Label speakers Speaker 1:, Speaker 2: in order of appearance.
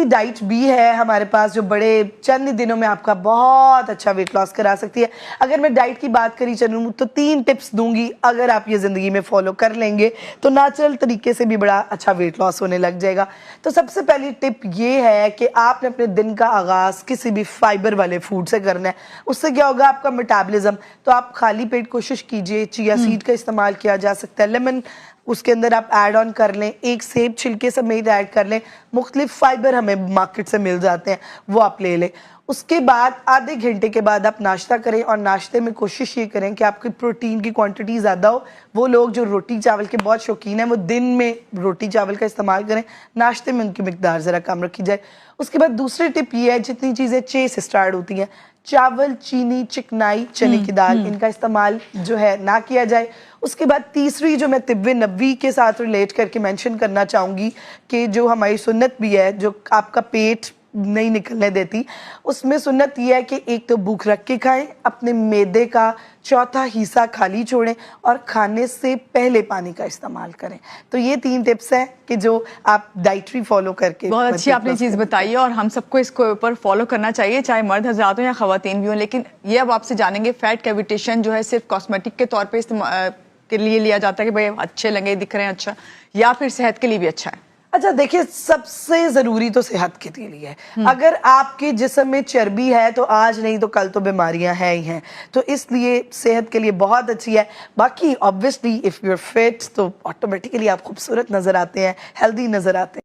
Speaker 1: Diet भी है हमारे पास जो बड़े चंद दिनों में आपका बहुत अच्छा वेट लॉस करा सकती है। अगर मैं डाइट की बात करी चलूँ तो 3 टिप्स दूंगी, अगर आप ये ज़िंदगी में फॉलो कर लेंगे तो नेचुरल तरीके से भी बड़ा अच्छा वेट लॉस होने लग जाएगा। तो सबसे पहली टिप ये है कि आपने अपने दिन का आगाज़ किसी भी फाइबर वाले फूड से करना है। उससे क्या होगा, आपका मेटाबॉलिज्म, तो आप खाली पेट कोशिश कीजिए, चिया सीड का इस्तेमाल किया जा सकता है, लेमन उसके अंदर आप ऐड ऑन कर लें, एक सेब छिलके समेत ऐड कर लें, मुख्तलिफ फाइबर हमें मार्केट से मिल जाते हैं, वो आप ले लें। उसके बाद आधे घंटे के बाद आप नाश्ता करें और नाश्ते में कोशिश ये करें कि आपकी प्रोटीन की क्वांटिटी ज़्यादा हो। वो लोग जो रोटी चावल के बहुत शौकीन हैं वो दिन में रोटी चावल का इस्तेमाल करें, नाश्ते में उनकी मिकदार ज़रा कम रखी जाए। उसके बाद दूसरी टिप ये है, जितनी चीज़ें चे से स्टार्ट होती हैं, चावल, चीनी, चिकनाई, चने की दाल, इनका इस्तेमाल जो है ना किया जाए। उसके बाद तीसरी जो मैं तिब्बे नबवी के साथ रिलेट करके मेंशन करना चाहूँगी कि जो हमारी सुन्नत भी है, जो आपका पेट नहीं निकलने देती, उसमें सुन्नत यह है कि एक तो भूख रख के खाएं, अपने मैदे का चौथा हिस्सा खाली छोड़ें और खाने से पहले पानी का इस्तेमाल करें। तो ये 3 टिप्स हैं कि जो आप डाइटरी फॉलो करके।
Speaker 2: बहुत अच्छी आपने चीज़ बताई है और हम सबको इसको ऊपर फॉलो करना चाहिए, चाहे मर्द हज़रात हो या ख़वातीन भी हो। लेकिन ये अब आपसे जानेंगे, फैट कैविटेशन जो है सिर्फ कॉस्मेटिक के तौर पे इस्तेमाल के लिए लिया जाता है कि भाई अच्छे लगे, दिख रहे हैं अच्छा, या फिर सेहत के लिए भी अच्छा है?
Speaker 1: अच्छा देखिए, सबसे जरूरी तो सेहत के लिए है। अगर आपके जिस्म में चर्बी है तो आज नहीं तो कल तो बीमारियां हैं ही हैं, तो इसलिए सेहत के लिए बहुत अच्छी है। बाकी obviously if you are fit तो ऑटोमेटिकली आप खूबसूरत नजर आते हैं, हेल्दी नजर आते हैं।